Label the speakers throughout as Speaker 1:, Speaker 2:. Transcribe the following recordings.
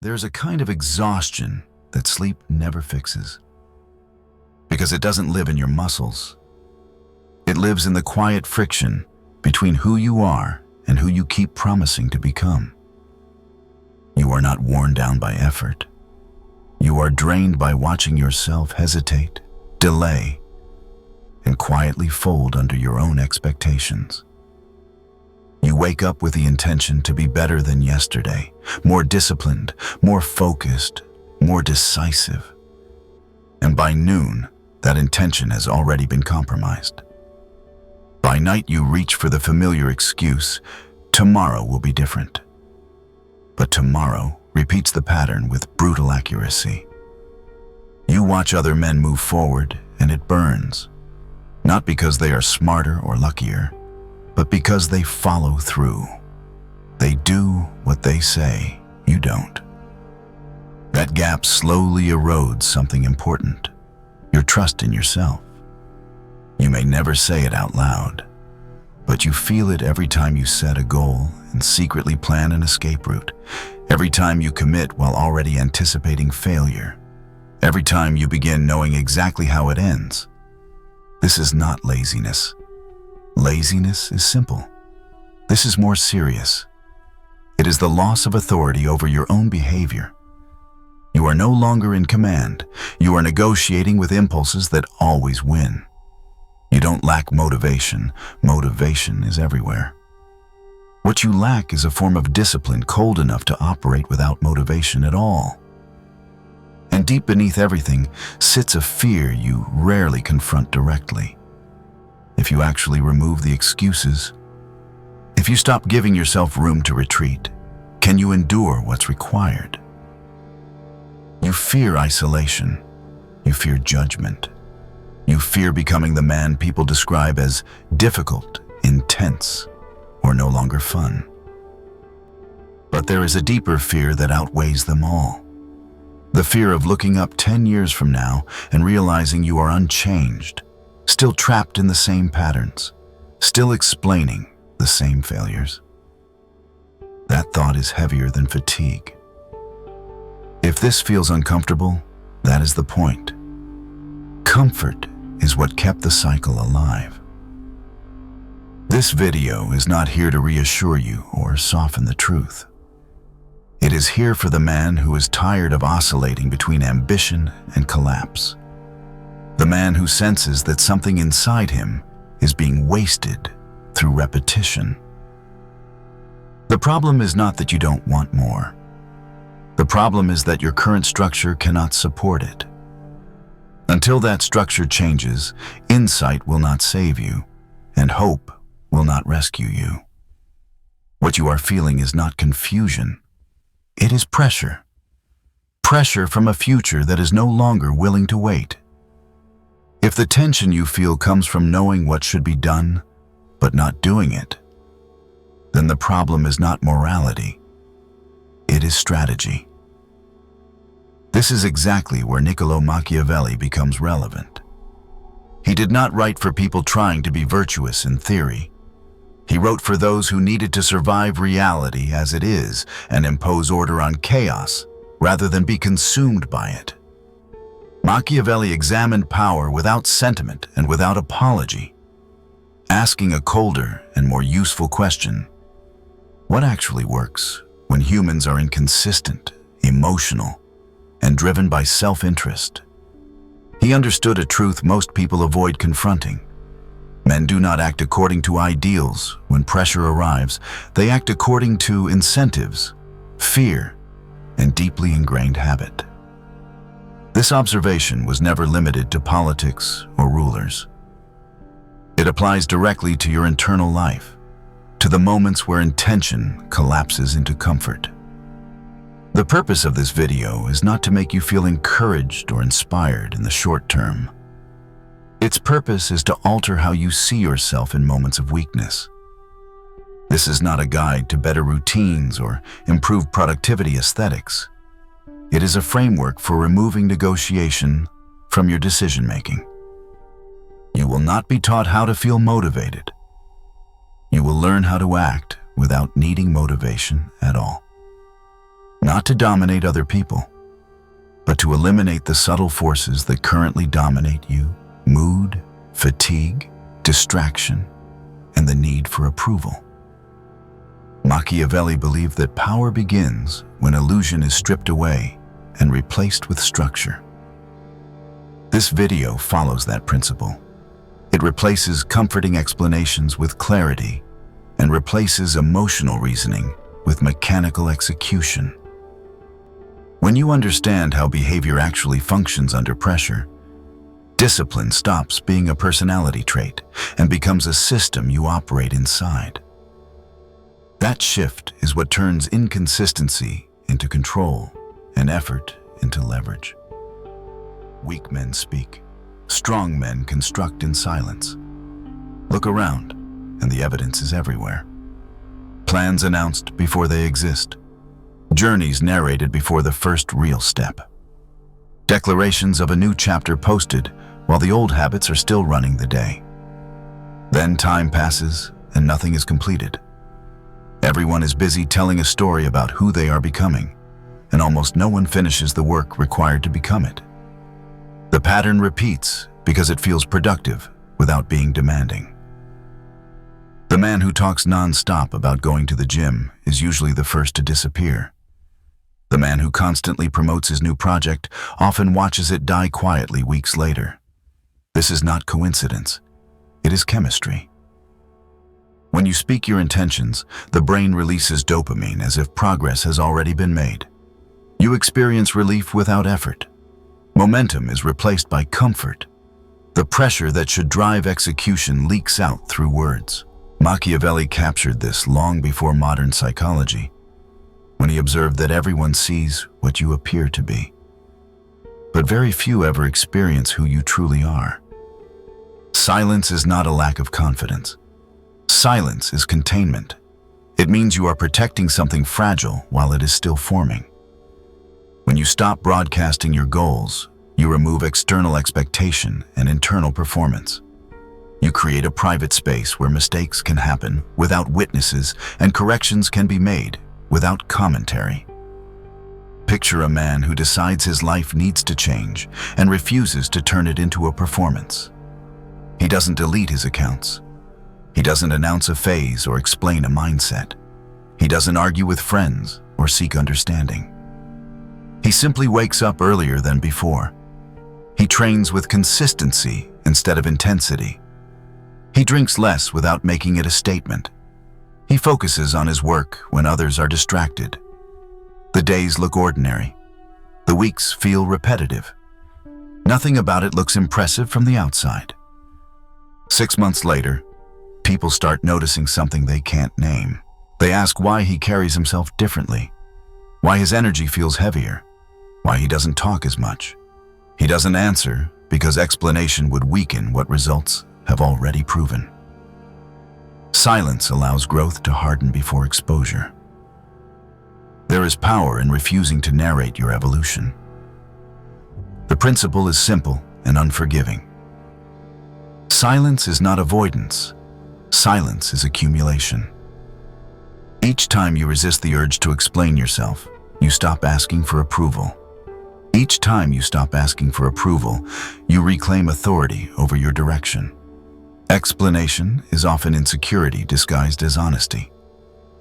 Speaker 1: There's a kind of exhaustion that sleep never fixes. Because it doesn't live in your muscles. It lives in the quiet friction between who you are and who you keep promising to become. You are not worn down by effort. You are drained by watching yourself hesitate, delay, and quietly fold under your own expectations. You wake up with the intention to be better than yesterday, more disciplined, more focused, more decisive. And by noon, that intention has already been compromised. By night, you reach for the familiar excuse, tomorrow will be different. But tomorrow repeats the pattern with brutal accuracy. You watch other men move forward, and it burns. Not because they are smarter or luckier, but because they follow through. They do what they say, you don't. That gap slowly erodes something important, your trust in yourself. You may never say it out loud, but you feel it every time you set a goal and secretly plan an escape route, every time you commit while already anticipating failure, every time you begin knowing exactly how it ends. This is not laziness. Laziness is simple. This is more serious. It is the loss of authority over your own behavior. You are no longer in command. You are negotiating with impulses that always win. You don't lack motivation. Motivation is everywhere. What you lack is a form of discipline cold enough to operate without motivation at all. And deep beneath everything sits a fear you rarely confront directly. If you actually remove the excuses, if you stop giving yourself room to retreat, can you endure what's required? You fear isolation. You fear judgment. You fear becoming the man people describe as difficult, intense, or no longer fun. But there is a deeper fear that outweighs them all. The fear of looking up 10 years from now and realizing you are unchanged, still trapped in the same patterns, still explaining the same failures. That thought is heavier than fatigue. If this feels uncomfortable, that is the point. Comfort is what kept the cycle alive. This video is not here to reassure you or soften the truth. It is here for the man who is tired of oscillating between ambition and collapse. The man who senses that something inside him is being wasted through repetition. The problem is not that you don't want more. The problem is that your current structure cannot support it. Until that structure changes, insight will not save you, and hope will not rescue you. What you are feeling is not confusion. It is pressure. Pressure from a future that is no longer willing to wait. If the tension you feel comes from knowing what should be done, but not doing it, then the problem is not morality. It is strategy. This is exactly where Niccolò Machiavelli becomes relevant. He did not write for people trying to be virtuous in theory. He wrote for those who needed to survive reality as it is and impose order on chaos rather than be consumed by it. Machiavelli examined power without sentiment and without apology, asking a colder and more useful question: what actually works when humans are inconsistent, emotional, and driven by self-interest? He understood a truth most people avoid confronting. Men do not act according to ideals when pressure arrives. They act according to incentives, fear, and deeply ingrained habit. This observation was never limited to politics or rulers. It applies directly to your internal life, to the moments where intention collapses into comfort. The purpose of this video is not to make you feel encouraged or inspired in the short term. Its purpose is to alter how you see yourself in moments of weakness. This is not a guide to better routines or improved productivity aesthetics. It is a framework for removing negotiation from your decision-making. You will not be taught how to feel motivated. You will learn how to act without needing motivation at all. not to dominate other people, but to eliminate the subtle forces that currently dominate you: mood, fatigue, distraction, and the need for approval. Machiavelli believed that power begins when illusion is stripped away and replaced with structure. This video follows that principle. It replaces comforting explanations with clarity and replaces emotional reasoning with mechanical execution. When you understand how behavior actually functions under pressure, discipline stops being a personality trait and becomes a system you operate inside. That shift is what turns inconsistency into control and effort into leverage. Weak men speak. Strong men construct in silence. Look around, and the evidence is everywhere. Plans announced before they exist. Journeys narrated before the first real step. Declarations of a new chapter posted while the old habits are still running the day. Then time passes and nothing is completed. Everyone is busy telling a story about who they are becoming, and almost no one finishes the work required to become it. The pattern repeats because it feels productive without being demanding. The man who talks non-stop about going to the gym is usually the first to disappear. The man who constantly promotes his new project often watches it die quietly weeks later. This is not coincidence. It is chemistry. When you speak your intentions, the brain releases dopamine as if progress has already been made. You experience relief without effort. Momentum is replaced by comfort. The pressure that should drive execution leaks out through words. Machiavelli captured this long before modern psychology, when he observed that everyone sees what you appear to be, but very few ever experience who you truly are. Silence is not a lack of confidence. Silence is containment. It means you are protecting something fragile while it is still forming. When you stop broadcasting your goals, you remove external expectation and internal performance. You create a private space where mistakes can happen without witnesses and corrections can be made without commentary. Picture a man who decides his life needs to change and refuses to turn it into a performance. He doesn't delete his accounts. He doesn't announce a phase or explain a mindset. He doesn't argue with friends or seek understanding. He simply wakes up earlier than before. He trains with consistency instead of intensity. He drinks less without making it a statement. He focuses on his work when others are distracted. The days look ordinary. The weeks feel repetitive. Nothing about it looks impressive from the outside. 6 months later, people start noticing something they can't name. They ask why he carries himself differently, why his energy feels heavier, why he doesn't talk as much. He doesn't answer because explanation would weaken what results have already proven. Silence allows growth to harden before exposure. There is power in refusing to narrate your evolution. The principle is simple and unforgiving. Silence is not avoidance. Silence is accumulation. Each time you resist the urge to explain yourself, you stop asking for approval. Each time you stop asking for approval, you reclaim authority over your direction. Explanation is often insecurity disguised as honesty.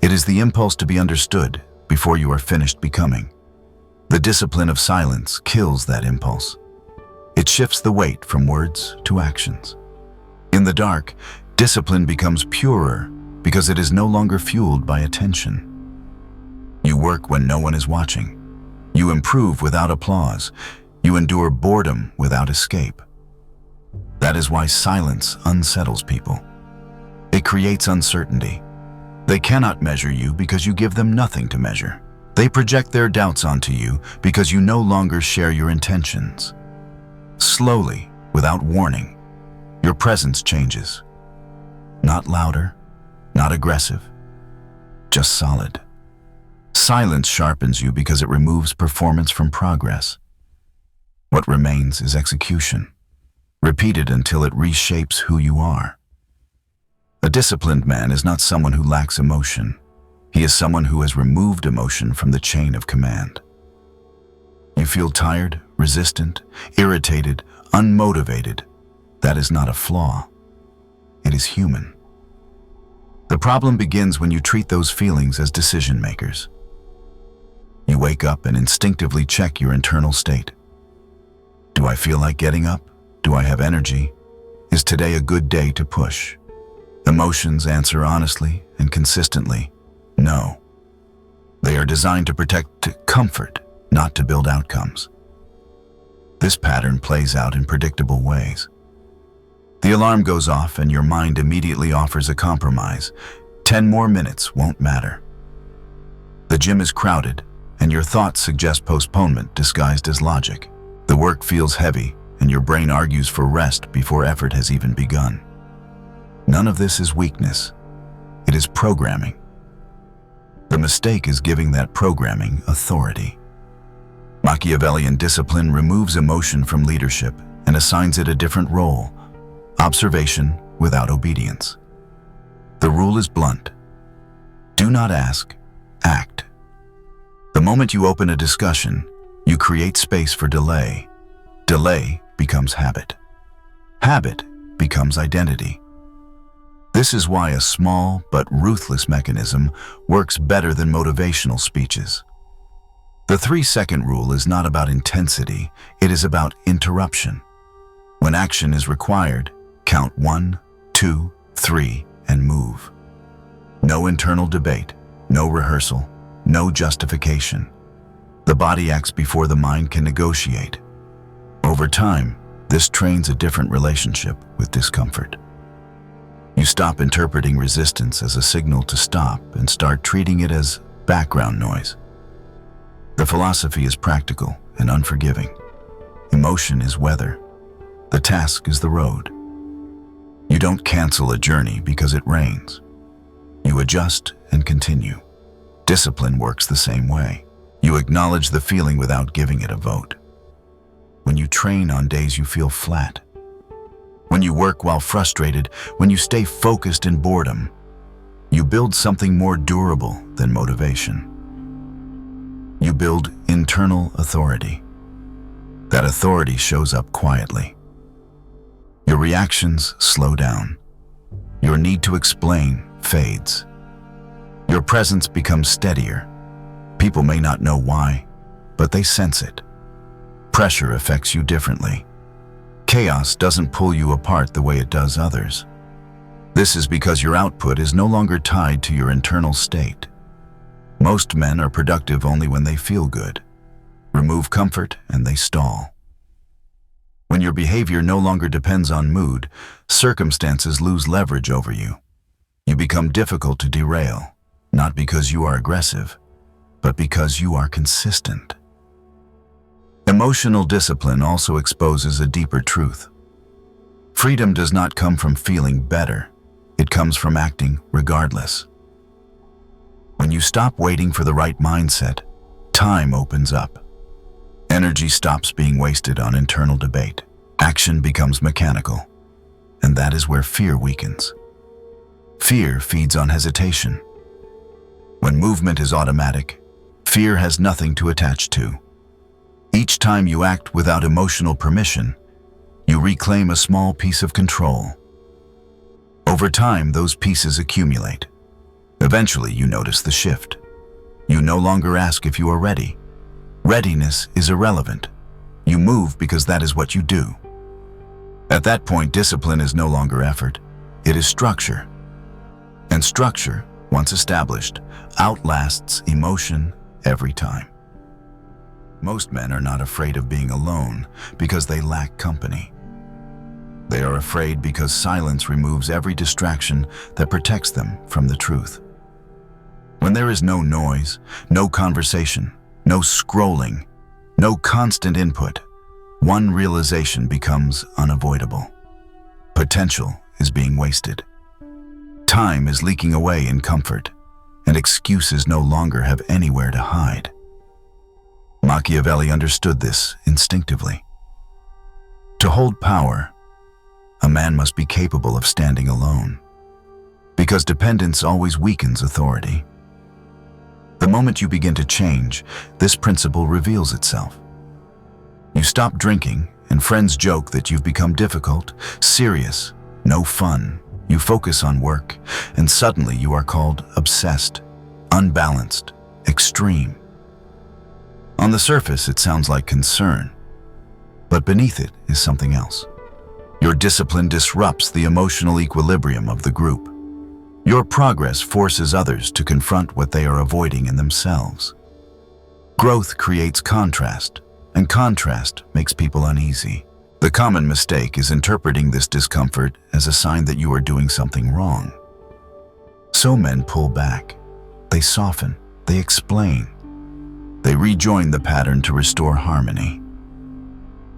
Speaker 1: It is the impulse to be understood before you are finished becoming. The discipline of silence kills that impulse. It shifts the weight from words to actions. In the dark, discipline becomes purer because it is no longer fueled by attention. You work when no one is watching. You improve without applause. You endure boredom without escape. That is why silence unsettles people. It creates uncertainty. They cannot measure you because you give them nothing to measure. They project their doubts onto you because you no longer share your intentions. Slowly, without warning, your presence changes. Not louder, not aggressive, just solid. Silence sharpens you because it removes performance from progress. What remains is execution, repeated until it reshapes who you are. A disciplined man is not someone who lacks emotion. He is someone who has removed emotion from the chain of command. You feel tired, resistant, irritated, unmotivated. That is not a flaw. It is human. The problem begins when you treat those feelings as decision makers. You wake up and instinctively check your internal state. Do I feel like getting up? Do I have energy? Is today a good day to push? Emotions answer honestly and consistently, no. They are designed to protect comfort, not to build outcomes. This pattern plays out in predictable ways. The alarm goes off and your mind immediately offers a compromise. 10 more minutes won't matter. The gym is crowded, and your thoughts suggest postponement disguised as logic. The work feels heavy, and your brain argues for rest before effort has even begun. None of this is weakness. It is programming. The mistake is giving that programming authority. Machiavellian discipline removes emotion from leadership and assigns it a different role: observation without obedience. The rule is blunt. Do not ask, act. The moment you open a discussion, you create space for delay. Delay becomes habit. Habit becomes identity. This is why a small but ruthless mechanism works better than motivational speeches. The 3-second rule is not about intensity, it is about interruption. When action is required, count 1, 2, 3, and move. No internal debate, no rehearsal, no justification. The body acts before the mind can negotiate. Over time, this trains a different relationship with discomfort. You stop interpreting resistance as a signal to stop and start treating it as background noise. The philosophy is practical and unforgiving. Emotion is weather. The task is the road. You don't cancel a journey because it rains. You adjust and continue. Discipline works the same way. You acknowledge the feeling without giving it a vote. When you train on days you feel flat, when you work while frustrated, when you stay focused in boredom, you build something more durable than motivation. You build internal authority. That authority shows up quietly. Your reactions slow down. Your need to explain fades. Your presence becomes steadier. People may not know why, but they sense it. Pressure affects you differently. Chaos doesn't pull you apart the way it does others. This is because your output is no longer tied to your internal state. Most men are productive only when they feel good. Remove comfort and they stall. When your behavior no longer depends on mood, circumstances lose leverage over you. You become difficult to derail, not because you are aggressive, but because you are consistent. Emotional discipline also exposes a deeper truth. Freedom does not come from feeling better. It comes from acting regardless. When you stop waiting for the right mindset, time opens up. Energy stops being wasted on internal debate. Action becomes mechanical, and that is where fear weakens. Fear feeds on hesitation. When movement is automatic, fear has nothing to attach to. Each time you act without emotional permission, you reclaim a small piece of control. Over time, those pieces accumulate. Eventually, you notice the shift. You no longer ask if you are ready. Readiness is irrelevant. You move because that is what you do. At that point, discipline is no longer effort. It is structure. And structure, once established, outlasts emotion every time. Most men are not afraid of being alone because they lack company. They are afraid because silence removes every distraction that protects them from the truth. When there is no noise, no conversation, no scrolling, no constant input, one realization becomes unavoidable. Potential is being wasted. Time is leaking away in comfort, and excuses no longer have anywhere to hide. Machiavelli understood this instinctively. To hold power, a man must be capable of standing alone, because dependence always weakens authority. The moment you begin to change, this principle reveals itself. You stop drinking, and friends joke that you've become difficult, serious, no fun. You focus on work, and suddenly you are called obsessed, unbalanced, extreme. On the surface, it sounds like concern, but beneath it is something else. Your discipline disrupts the emotional equilibrium of the group. Your progress forces others to confront what they are avoiding in themselves. Growth creates contrast, and contrast makes people uneasy. The common mistake is interpreting this discomfort as a sign that you are doing something wrong. So men pull back. They soften. They explain. They rejoin the pattern to restore harmony.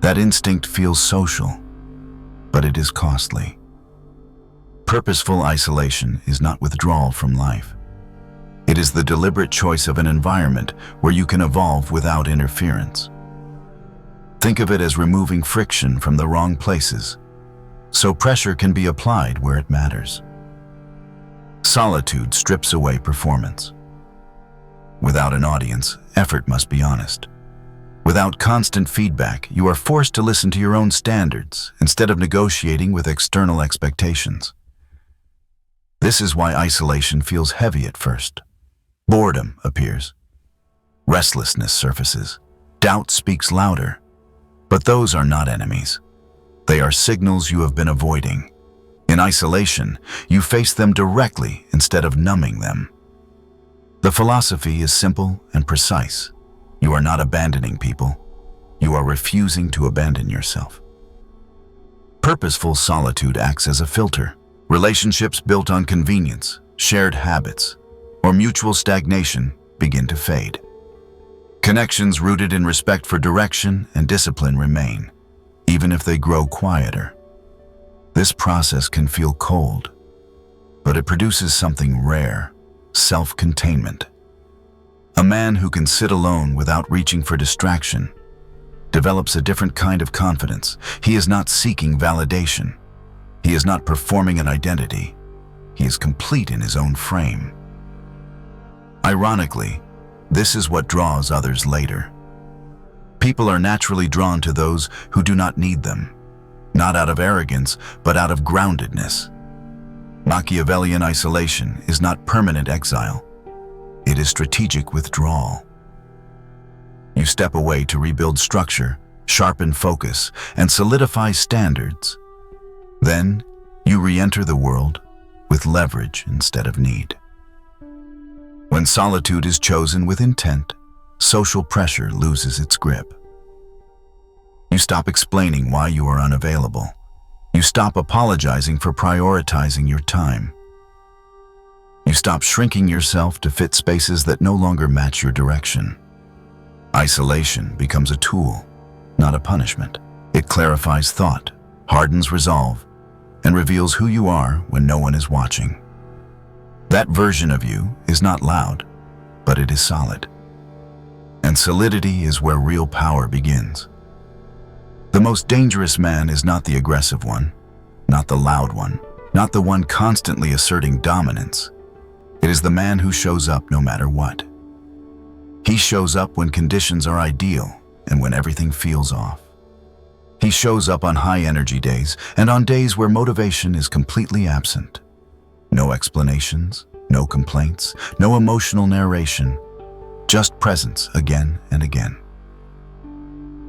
Speaker 1: That instinct feels social, but it is costly. Purposeful isolation is not withdrawal from life. It is the deliberate choice of an environment where you can evolve without interference. Think of it as removing friction from the wrong places, so pressure can be applied where it matters. Solitude strips away performance. Without an audience, effort must be honest. Without constant feedback, you are forced to listen to your own standards instead of negotiating with external expectations. This is why isolation feels heavy at first. Boredom appears. Restlessness surfaces. Doubt speaks louder. But those are not enemies. They are signals you have been avoiding. In isolation, you face them directly instead of numbing them. The philosophy is simple and precise. You are not abandoning people. You are refusing to abandon yourself. Purposeful solitude acts as a filter. Relationships built on convenience, shared habits, or mutual stagnation begin to fade. Connections rooted in respect for direction and discipline remain, even if they grow quieter. This process can feel cold, but it produces something rare: self-containment. A man who can sit alone without reaching for distraction develops a different kind of confidence. He is not seeking validation. He is not performing an identity. He is complete in his own frame. Ironically, this is what draws others later. People are naturally drawn to those who do not need them, not out of arrogance, but out of groundedness. Machiavellian isolation is not permanent exile. It is strategic withdrawal. You step away to rebuild structure, sharpen focus, and solidify standards. Then, you re-enter the world with leverage instead of need. When solitude is chosen with intent, social pressure loses its grip. You stop explaining why you are unavailable. You stop apologizing for prioritizing your time. You stop shrinking yourself to fit spaces that no longer match your direction. Isolation becomes a tool, not a punishment. It clarifies thought, hardens resolve, and reveals who you are when no one is watching. That version of you is not loud, but it is solid. And solidity is where real power begins. The most dangerous man is not the aggressive one, not the loud one, not the one constantly asserting dominance. It is the man who shows up no matter what. He shows up when conditions are ideal and when everything feels off. He shows up on high-energy days and on days where motivation is completely absent. No explanations, no complaints, no emotional narration, just presence again and again.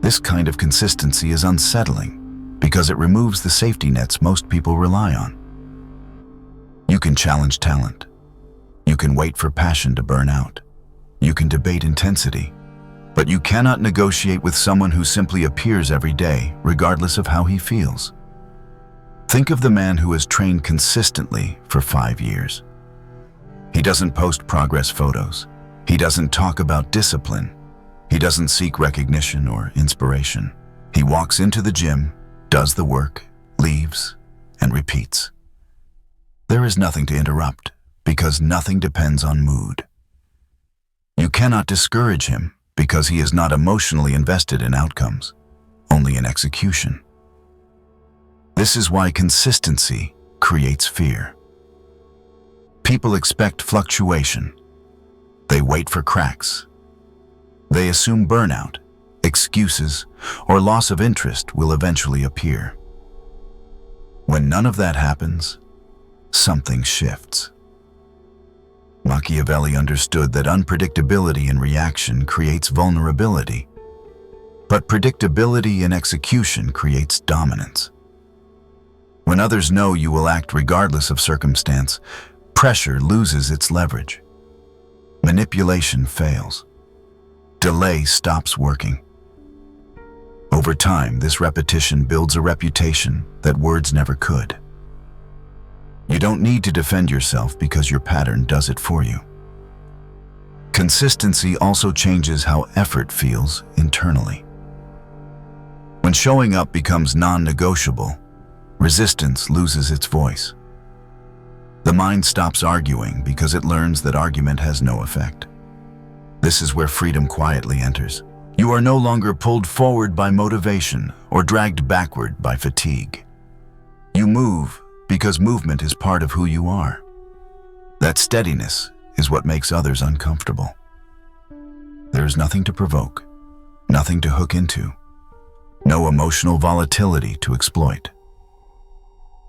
Speaker 1: This kind of consistency is unsettling because it removes the safety nets most people rely on. You can challenge talent. You can wait for passion to burn out. You can debate intensity. But you cannot negotiate with someone who simply appears every day, regardless of how he feels. Think of the man who has trained consistently for 5 years. He doesn't post progress photos. He doesn't talk about discipline. He doesn't seek recognition or inspiration. He walks into the gym, does the work, leaves, and repeats. There is nothing to interrupt, because nothing depends on mood. You cannot discourage him, because he is not emotionally invested in outcomes, only in execution. This is why consistency creates fear. People expect fluctuation. They wait for cracks. They assume burnout, excuses, or loss of interest will eventually appear. When none of that happens, something shifts. Machiavelli understood that unpredictability in reaction creates vulnerability, but predictability in execution creates dominance. When others know you will act regardless of circumstance, pressure loses its leverage. Manipulation fails. Delay stops working. Over time, this repetition builds a reputation that words never could. You don't need to defend yourself because your pattern does it for you. Consistency also changes how effort feels internally. When showing up becomes non-negotiable, resistance loses its voice. The mind stops arguing because it learns that argument has no effect. This is where freedom quietly enters. You are no longer pulled forward by motivation or dragged backward by fatigue. You move because movement is part of who you are. That steadiness is what makes others uncomfortable. There is nothing to provoke, nothing to hook into, no emotional volatility to exploit.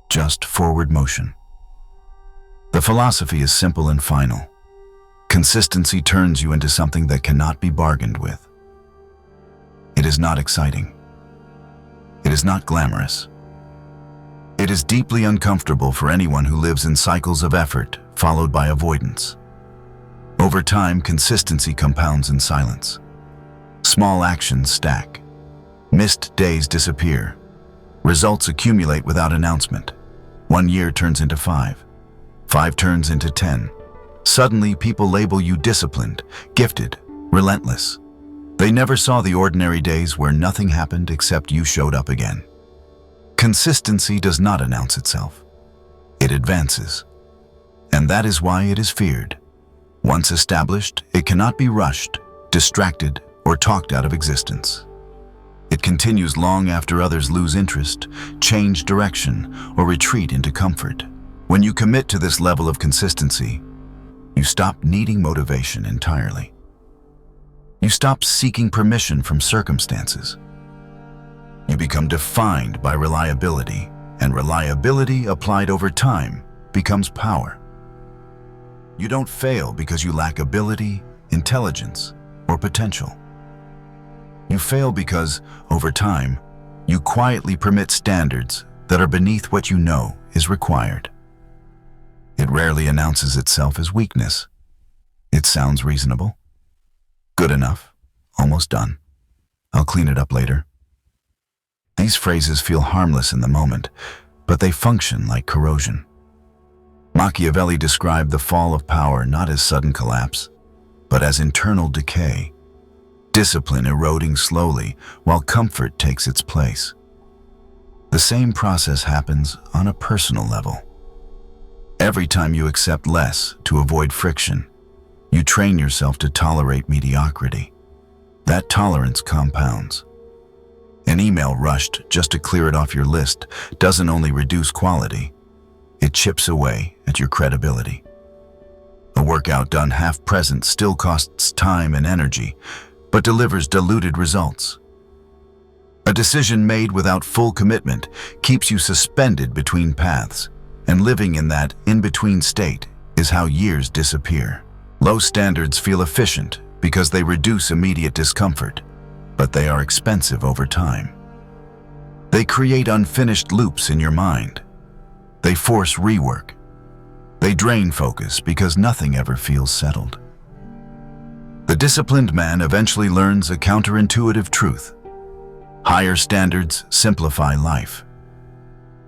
Speaker 1: Just forward motion. The philosophy is simple and final. Consistency turns you into something that cannot be bargained with. It is not exciting. It is not glamorous. It is deeply uncomfortable for anyone who lives in cycles of effort followed by avoidance. Over time, consistency compounds in silence. Small actions stack. Missed days disappear. Results accumulate without announcement. 1 year turns into 5. 5 turns into 10. Suddenly, people label you disciplined, gifted, relentless. They never saw the ordinary days where nothing happened except you showed up again. Consistency does not announce itself. It advances. And that is why it is feared. Once established, it cannot be rushed, distracted, or talked out of existence. It continues long after others lose interest, change direction, or retreat into comfort. When you commit to this level of consistency, you stop needing motivation entirely. You stop seeking permission from circumstances. You become defined by reliability, and reliability applied over time becomes power. You don't fail because you lack ability, intelligence, or potential. You fail because, over time, you quietly permit standards that are beneath what you know is required. It rarely announces itself as weakness. It sounds reasonable. Good enough. Almost done. I'll clean it up later. These phrases feel harmless in the moment, but they function like corrosion. Machiavelli described the fall of power not as sudden collapse, but as internal decay, discipline eroding slowly while comfort takes its place. The same process happens on a personal level. Every time you accept less to avoid friction, you train yourself to tolerate mediocrity. That tolerance compounds. An email rushed just to clear it off your list doesn't only reduce quality, it chips away at your credibility. A workout done half-present still costs time and energy, but delivers diluted results. A decision made without full commitment keeps you suspended between paths, and living in that in-between state is how years disappear. Low standards feel efficient because they reduce immediate discomfort, but they are expensive over time. They create unfinished loops in your mind. They force rework. They drain focus because nothing ever feels settled. The disciplined man eventually learns a counterintuitive truth. Higher standards simplify life.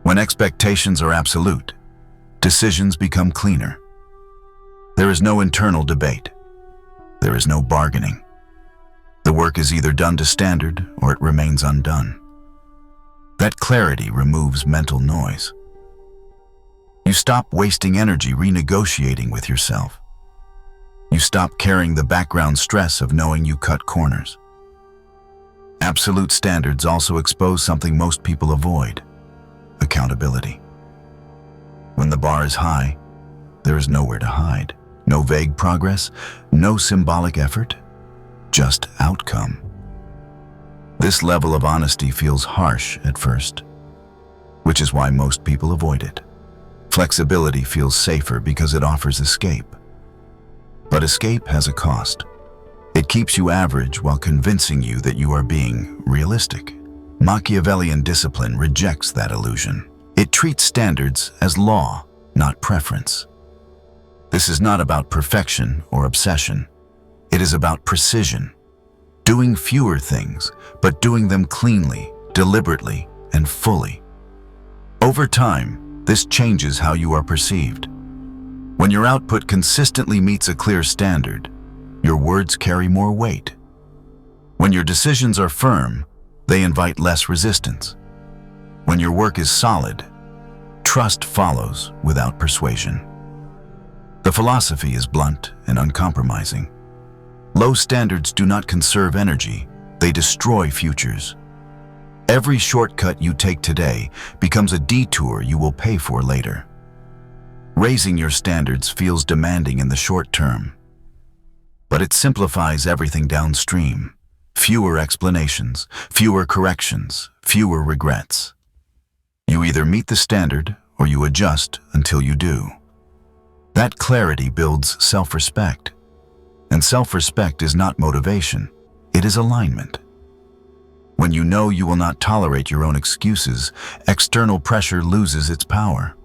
Speaker 1: When expectations are absolute, decisions become cleaner. There is no internal debate. There is no bargaining. The work is either done to standard or it remains undone. That clarity removes mental noise. You stop wasting energy renegotiating with yourself. You stop carrying the background stress of knowing you cut corners. Absolute standards also expose something most people avoid: accountability. When the bar is high, there is nowhere to hide. No vague progress, no symbolic effort, just outcome. This level of honesty feels harsh at first, which is why most people avoid it. Flexibility feels safer because it offers escape. But escape has a cost. It keeps you average while convincing you that you are being realistic. Machiavellian discipline rejects that illusion. It treats standards as law, not preference. This is not about perfection or obsession. It is about precision. Doing fewer things, but doing them cleanly, deliberately, and fully. Over time, this changes how you are perceived. When your output consistently meets a clear standard, your words carry more weight. When your decisions are firm, they invite less resistance. When your work is solid, trust follows without persuasion. The philosophy is blunt and uncompromising. Low standards do not conserve energy, they destroy futures. Every shortcut you take today becomes a detour you will pay for later. Raising your standards feels demanding in the short term, but it simplifies everything downstream. Fewer explanations, fewer corrections, fewer regrets. You either meet the standard or you adjust until you do. That clarity builds self-respect. And self-respect is not motivation, it is alignment. When you know you will not tolerate your own excuses, external pressure loses its power.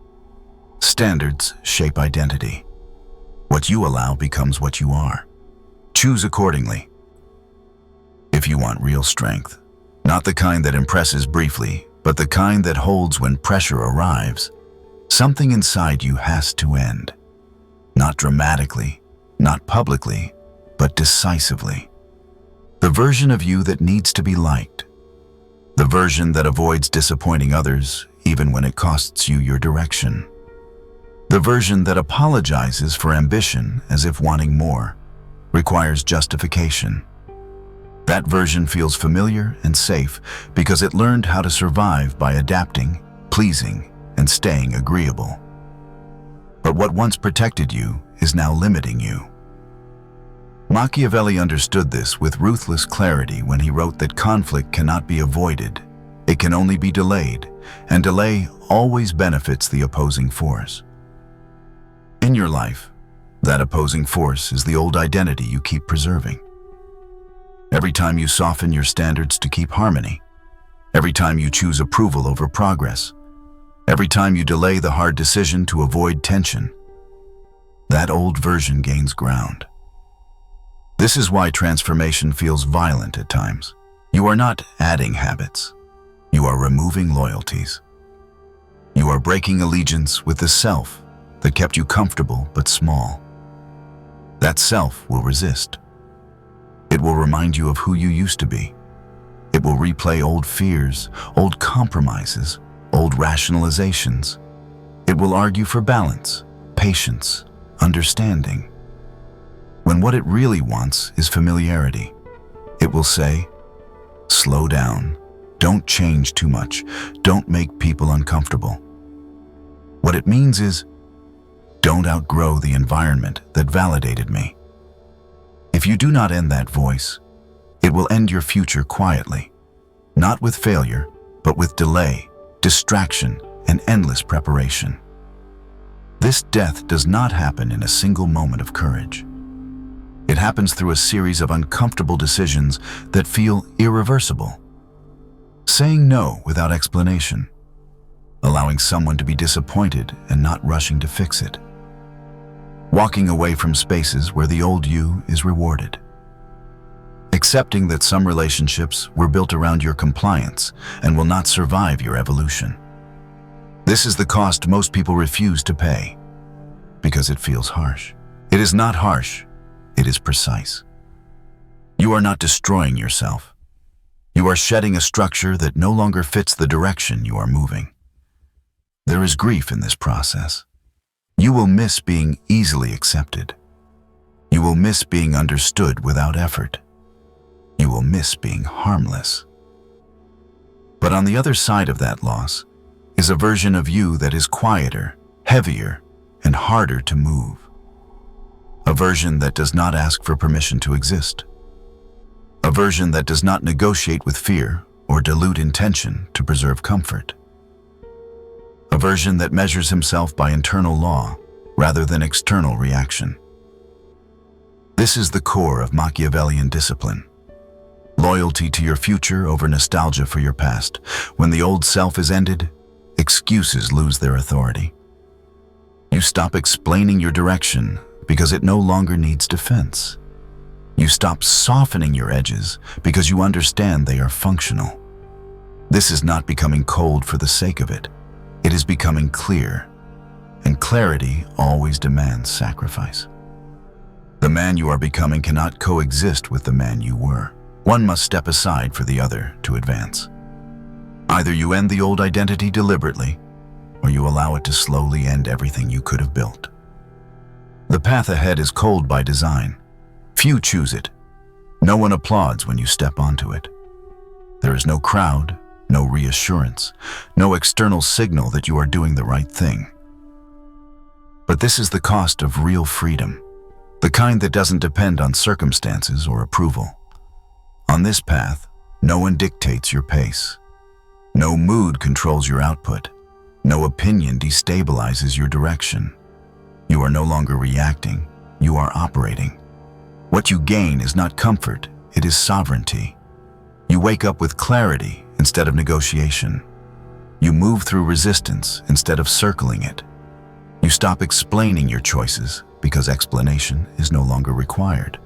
Speaker 1: Standards shape identity. What you allow becomes what you are. Choose accordingly. If you want real strength, not the kind that impresses briefly, but the kind that holds when pressure arrives, something inside you has to end. Not dramatically, not publicly, but decisively. The version of you that needs to be liked. The version that avoids disappointing others, even when it costs you your direction. The version that apologizes for ambition as if wanting more requires justification. That version feels familiar and safe because it learned how to survive by adapting, pleasing, and staying agreeable. But what once protected you is now limiting you. Machiavelli understood this with ruthless clarity when he wrote that conflict cannot be avoided, it can only be delayed, and delay always benefits the opposing force. In your life, that opposing force is the old identity you keep preserving. Every time you soften your standards to keep harmony, every time you choose approval over progress, every time you delay the hard decision to avoid tension, that old version gains ground. This is why transformation feels violent at times. You are not adding habits. You are removing loyalties. You are breaking allegiance with the self that kept you comfortable but small. That self will resist. It will remind you of who you used to be. It will replay old fears, old compromises, old rationalizations. It will argue for balance, patience, understanding. When what it really wants is familiarity, it will say, slow down, don't change too much, don't make people uncomfortable. What it means is, don't outgrow the environment that validated me. If you do not end that voice, it will end your future quietly, not with failure, but with delay, distraction, and endless preparation. This death does not happen in a single moment of courage. It happens through a series of uncomfortable decisions that feel irreversible. Saying no without explanation, allowing someone to be disappointed and not rushing to fix it. Walking away from spaces where the old you is rewarded. Accepting that some relationships were built around your compliance and will not survive your evolution. This is the cost most people refuse to pay, because it feels harsh. It is not harsh, it is precise. You are not destroying yourself. You are shedding a structure that no longer fits the direction you are moving. There is grief in this process. You will miss being easily accepted. You will miss being understood without effort. You will miss being harmless. But on the other side of that loss is a version of you that is quieter, heavier, and harder to move. A version that does not ask for permission to exist. A version that does not negotiate with fear or dilute intention to preserve comfort. A version that measures himself by internal law rather than external reaction. This is the core of Machiavellian discipline. Loyalty to your future over nostalgia for your past. When the old self is ended, excuses lose their authority. You stop explaining your direction because it no longer needs defense. You stop softening your edges because you understand they are functional. This is not becoming cold for the sake of it. It is becoming clear, and clarity always demands sacrifice. The man you are becoming cannot coexist with the man you were. One must step aside for the other to advance. Either you end the old identity deliberately, or you allow it to slowly end everything you could have built. The path ahead is cold by design. Few choose it. No one applauds when you step onto it. There is no crowd, no reassurance, no external signal that you are doing the right thing. But this is the cost of real freedom, the kind that doesn't depend on circumstances or approval. On this path, no one dictates your pace. No mood controls your output. No opinion destabilizes your direction. You are no longer reacting, you are operating. What you gain is not comfort, it is sovereignty. You wake up with clarity instead of negotiation. You move through resistance instead of circling it. You stop explaining your choices because explanation is no longer required.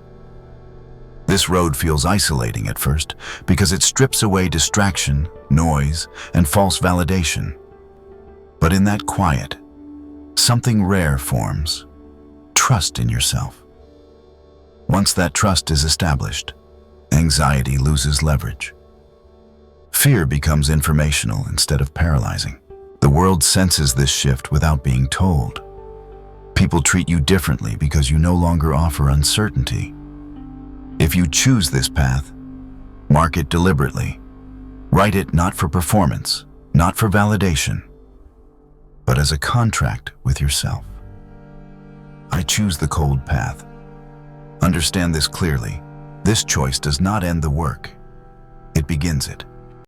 Speaker 1: This road feels isolating at first because it strips away distraction, noise, and false validation. But in that quiet, something rare forms: trust in yourself. Once that trust is established, anxiety loses leverage. Fear becomes informational instead of paralyzing. The world senses this shift without being told. People treat you differently because you no longer offer uncertainty. If you choose this path, mark it deliberately. Write it not for performance, not for validation, but as a contract with yourself. I choose the cold path. Understand this clearly. This choice does not end the work. It begins it.